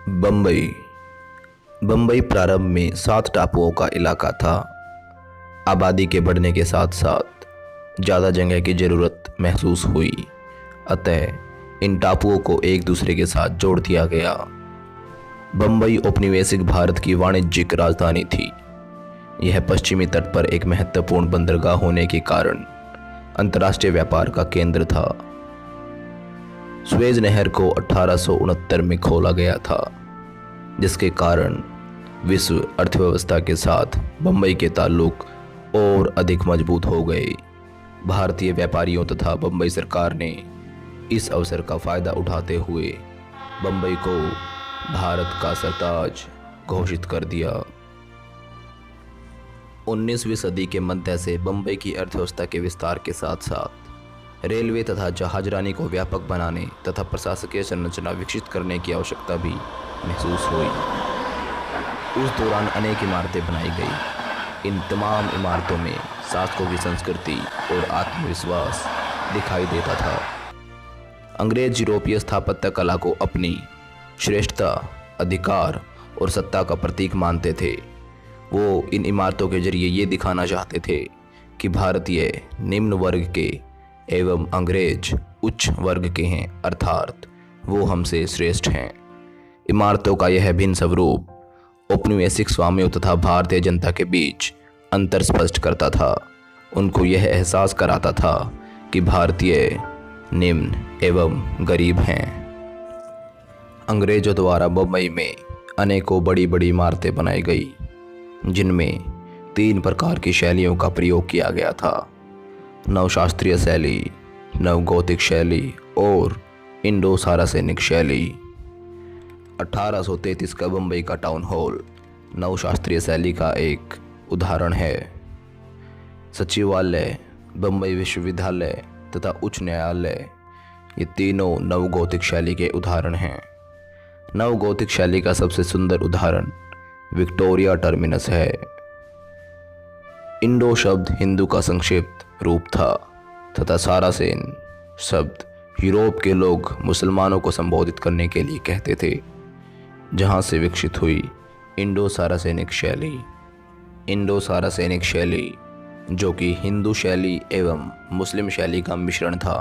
बम्बई बम्बई प्रारंभ में 7 टापुओं का इलाका था। आबादी के बढ़ने के साथ साथ ज़्यादा जगह की ज़रूरत महसूस हुई, अतः इन टापुओं को एक दूसरे के साथ जोड़ दिया गया। बम्बई औपनिवेशिक भारत की वाणिज्यिक राजधानी थी। यह पश्चिमी तट पर एक महत्वपूर्ण बंदरगाह होने के कारण अंतर्राष्ट्रीय व्यापार का केंद्र था। स्वेज नहर को 1869 में खोला गया था, जिसके कारण विश्व अर्थव्यवस्था के साथ बम्बई के ताल्लुक और अधिक मजबूत हो गए। भारतीय व्यापारियों तथा बम्बई सरकार ने इस अवसर का फ़ायदा उठाते हुए बम्बई को भारत का सरताज घोषित कर दिया। 19वीं सदी के मध्य से बम्बई की अर्थव्यवस्था के विस्तार के साथ साथ रेलवे तथा जहाजरानी को व्यापक बनाने तथा प्रशासकीय संरचना विकसित करने की आवश्यकता भी महसूस हुई। उस दौरान अनेक इमारतें बनाई गई। इन तमाम इमारतों में शासकों की संस्कृति और आत्मविश्वास दिखाई देता था। अंग्रेज यूरोपीय स्थापत्य कला को अपनी श्रेष्ठता, अधिकार और सत्ता का प्रतीक मानते थे। वो इन इमारतों के जरिए ये दिखाना चाहते थे कि भारतीय निम्न वर्ग के एवं अंग्रेज उच्च वर्ग के हैं, अर्थात वो हमसे श्रेष्ठ हैं। इमारतों का यह भिन्न स्वरूप औपनिवेशिक स्वामियों तथा भारतीय जनता के बीच अंतर स्पष्ट करता था। उनको यह एहसास कराता था कि भारतीय निम्न एवं गरीब हैं। अंग्रेजों द्वारा बम्बई में अनेकों बड़ी बड़ी इमारतें बनाई गई, जिनमें 3 प्रकार की शैलियों का प्रयोग किया गया था: नवशास्त्रीय शैली, नवगोथिक शैली और इंडो सारासेनिक शैली। 1833 का बम्बई का टाउन हॉल नवशास्त्रीय शैली का एक उदाहरण है। सचिवालय, बम्बई विश्वविद्यालय तथा उच्च न्यायालय, ये तीनों नवगोथिक शैली के उदाहरण हैं। नवगोथिक शैली का सबसे सुंदर उदाहरण विक्टोरिया टर्मिनस है। इंडो शब्द हिंदू का संक्षिप्त रूप था तथा सारासेन शब्द यूरोप के लोग मुसलमानों को संबोधित करने के लिए कहते थे, जहां से विकसित हुई इंडो सारासेनिक शैली। इंडो सारासेनिक शैली, जो कि हिंदू शैली एवं मुस्लिम शैली का मिश्रण था,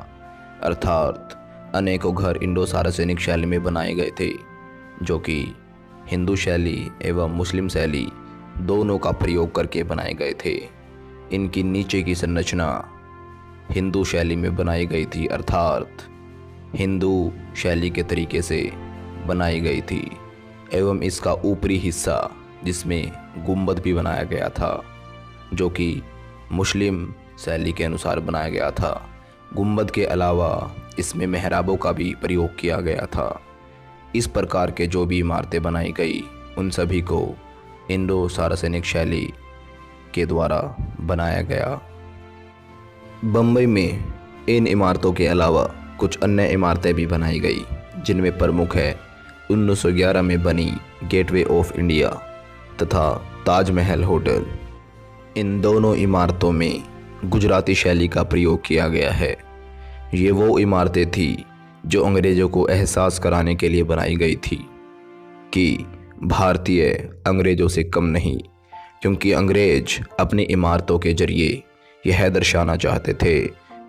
अर्थात अनेकों घर इंडो सारासेनिक शैली में बनाए गए थे, जो कि हिंदू शैली एवं मुस्लिम शैली दोनों का प्रयोग करके बनाए गए थे। इनकी नीचे की संरचना हिंदू शैली में बनाई गई थी, अर्थात हिंदू शैली के तरीके से बनाई गई थी, एवं इसका ऊपरी हिस्सा जिसमें गुंबद भी बनाया गया था, जो कि मुस्लिम शैली के अनुसार बनाया गया था। गुंबद के अलावा इसमें मेहराबों का भी प्रयोग किया गया था। इस प्रकार के जो भी इमारतें बनाई गई, उन सभी को इंडो सारासेनिक शैली के द्वारा बनाया गया। बम्बई में इन इमारतों के अलावा कुछ अन्य इमारतें भी बनाई गई, जिनमें प्रमुख है 1911 में बनी गेटवे ऑफ इंडिया तथा ताजमहल होटल। इन दोनों इमारतों में गुजराती शैली का प्रयोग किया गया है। ये वो इमारतें थी जो अंग्रेज़ों को एहसास कराने के लिए बनाई गई थी कि भारतीय अंग्रेज़ों से कम नहीं, क्योंकि अंग्रेज अपनी इमारतों के जरिए यह दर्शाना चाहते थे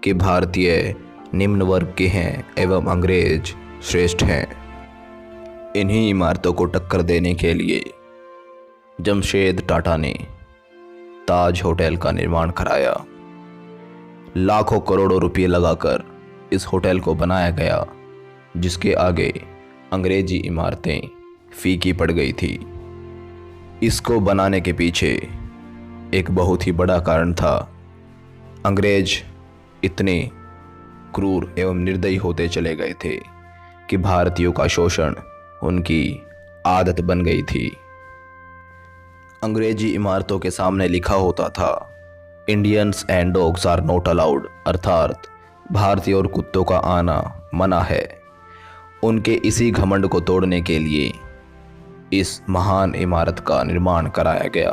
कि भारतीय निम्न वर्ग के हैं एवं अंग्रेज श्रेष्ठ हैं। इन्हीं इमारतों को टक्कर देने के लिए जमशेद टाटा ने ताज होटल का निर्माण कराया। लाखों करोड़ों रुपये लगाकर इस होटल को बनाया गया, जिसके आगे अंग्रेजी इमारतें फीकी पड़ गई थी। इसको बनाने के पीछे एक बहुत ही बड़ा कारण था। अंग्रेज इतने क्रूर एवं निर्दयी होते चले गए थे कि भारतीयों का शोषण उनकी आदत बन गई थी। अंग्रेजी इमारतों के सामने लिखा होता था, Indians and dogs are not allowed, अर्थात भारतीय और कुत्तों का आना मना है। उनके इसी घमंड को तोड़ने के लिए इस महान इमारत का निर्माण कराया गया,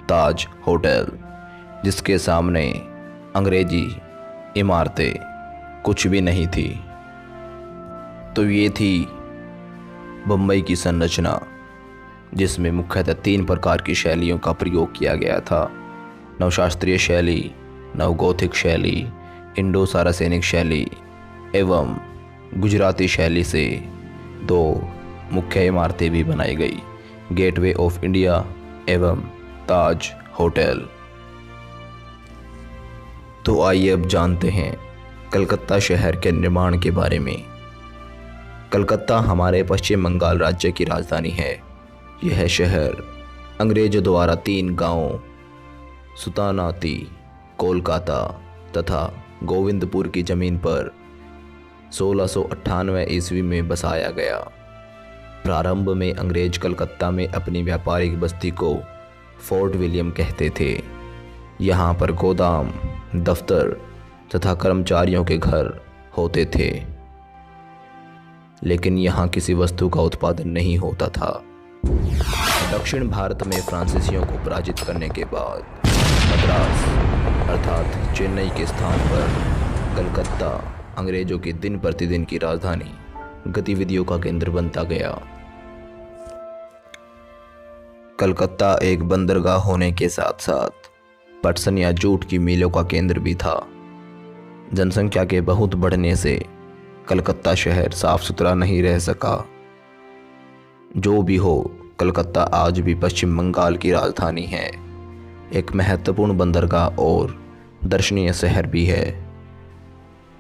ताज होटल, जिसके सामने अंग्रेजी इमारतें कुछ भी नहीं थी। तो ये थी बम्बई की संरचना, जिसमें मुख्यतः 3 प्रकार की शैलियों का प्रयोग किया गया था: नवशास्त्रीय शैली, नवगोथिक शैली, इंडो सारासेनिक शैली एवं गुजराती शैली से 2 मुख्य इमारतें भी बनाई गई: गेटवे ऑफ इंडिया एवं ताज होटल। तो आइए अब जानते हैं कलकत्ता शहर के निर्माण के बारे में। कलकत्ता हमारे पश्चिम बंगाल राज्य की राजधानी है। यह शहर अंग्रेजों द्वारा 3 गांवों सुल्तानाती, कोलकाता तथा गोविंदपुर की ज़मीन पर 1698 ईस्वी में बसाया गया। प्रारंभ में अंग्रेज कलकत्ता में अपनी व्यापारिक बस्ती को फोर्ट विलियम कहते थे। यहाँ पर गोदाम, दफ्तर तथा कर्मचारियों के घर होते थे, लेकिन यहाँ किसी वस्तु का उत्पादन नहीं होता था। दक्षिण भारत में फ्रांसीसियों को पराजित करने के बाद मद्रास अर्थात चेन्नई के स्थान पर कलकत्ता अंग्रेजों की दिन प्रतिदिन की राजधानी, गतिविधियों का केंद्र बनता गया। कलकत्ता एक बंदरगाह होने के साथ साथ पटसन या जूट की मिलों का केंद्र भी था। जनसंख्या के बहुत बढ़ने से कलकत्ता शहर साफ सुथरा नहीं रह सका। जो भी हो, कलकत्ता आज भी पश्चिम बंगाल की राजधानी है, एक महत्वपूर्ण बंदरगाह और दर्शनीय शहर भी है।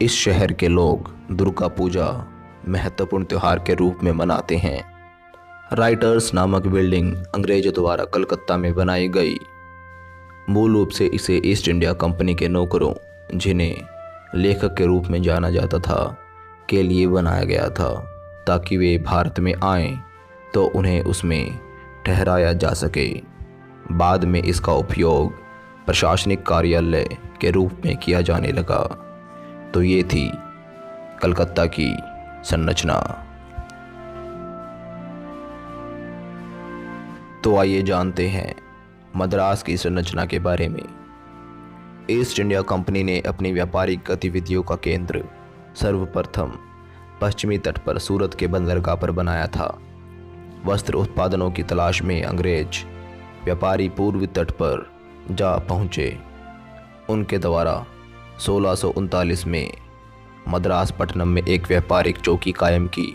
इस शहर के लोग दुर्गा पूजा महत्वपूर्ण त्यौहार के रूप में मनाते हैं। राइटर्स नामक बिल्डिंग अंग्रेजों द्वारा कलकत्ता में बनाई गई। मूल रूप से इसे ईस्ट इंडिया कंपनी के नौकरों, जिन्हें लेखक के रूप में जाना जाता था, के लिए बनाया गया था, ताकि वे भारत में आएं तो उन्हें उसमें ठहराया जा सके। बाद में इसका उपयोग प्रशासनिक कार्यालय के रूप में किया जाने लगा। तो ये थी कलकत्ता की संरचना। तो आइए जानते हैं मद्रास की संरचना के बारे में। ईस्ट इंडिया कंपनी ने अपनी व्यापारिक गतिविधियों का केंद्र सर्वप्रथम पश्चिमी तट पर सूरत के बंदरगाह पर बनाया था। वस्त्र उत्पादनों की तलाश में अंग्रेज व्यापारी पूर्वी तट पर जा पहुँचे। उनके द्वारा 1639 में मद्रास पट्टनम में एक व्यापारिक चौकी कायम की।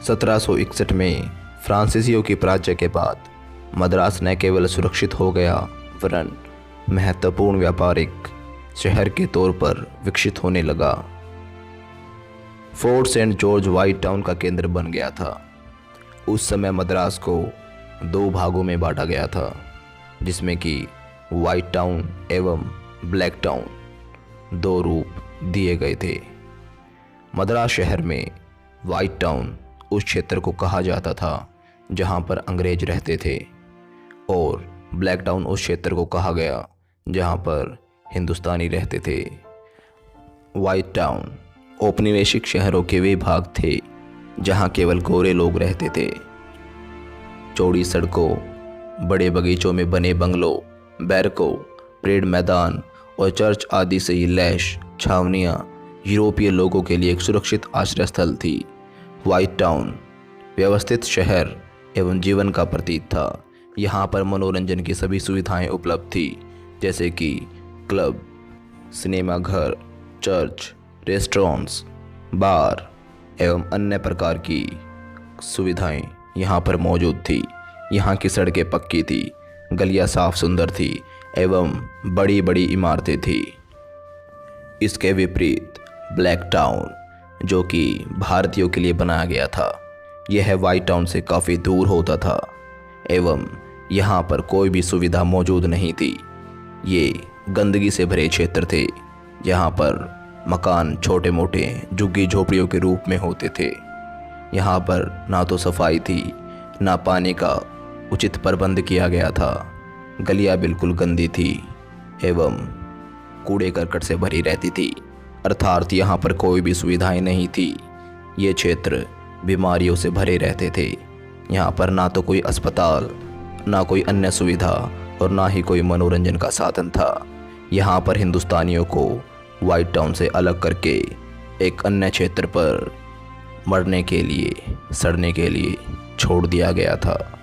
1761 में फ्रांसीसियों की पराजय के बाद मद्रास न केवल सुरक्षित हो गया, वरन महत्वपूर्ण व्यापारिक शहर के तौर पर विकसित होने लगा। Fort Saint George White Town का केंद्र बन गया था। उस समय मद्रास को 2 भागों में बांटा गया था, जिसमें कि व्हाइट टाउन एवं ब्लैक टाउन 2 रूप दिए गए थे। मद्रास शहर में व्हाइट टाउन उस क्षेत्र को कहा जाता था जहां पर अंग्रेज रहते थे, और ब्लैक टाउन उस क्षेत्र को कहा गया जहां पर हिंदुस्तानी रहते थे। व्हाइट टाउन औपनिवेशिक शहरों के वे भाग थे जहां केवल गोरे लोग रहते थे। चौड़ी सड़कों, बड़े बगीचों में बने बंगलों, बैरकों, परेड मैदान और चर्च आदि से ये लैश छावनियाँ यूरोपीय लोगों के लिए एक सुरक्षित आश्रय स्थल थी। व्हाइट टाउन व्यवस्थित शहर एवं जीवन का प्रतीक था। यहाँ पर मनोरंजन की सभी सुविधाएं उपलब्ध थी, जैसे कि क्लब, सिनेमा घर, चर्च, रेस्टोरेंट्स, बार एवं अन्य प्रकार की सुविधाएं यहाँ पर मौजूद थी। यहाँ की सड़कें पक्की थी, गलियाँ साफ सुंदर थी एवं बड़ी बड़ी इमारतें थी। इसके विपरीत ब्लैक टाउन, जो कि भारतीयों के लिए बनाया गया था, यह व्हाइट टाउन से काफ़ी दूर होता था एवं यहाँ पर कोई भी सुविधा मौजूद नहीं थी। ये गंदगी से भरे क्षेत्र थे, जहाँ पर मकान छोटे मोटे झुग्गी झोपड़ियों के रूप में होते थे। यहाँ पर ना तो सफाई थी, ना पानी का उचित प्रबंध किया गया था। गलियाँ बिल्कुल गंदी थी एवं कूड़े करकट से भरी रहती थी, अर्थात यहाँ पर कोई भी सुविधाएं नहीं थी। ये क्षेत्र बीमारियों से भरे रहते थे। यहाँ पर ना तो कोई अस्पताल, ना कोई अन्य सुविधा और ना ही कोई मनोरंजन का साधन था। यहाँ पर हिंदुस्तानियों को व्हाइट टाउन से अलग करके एक अन्य क्षेत्र पर मरने के लिए, सड़ने के लिए छोड़ दिया गया था।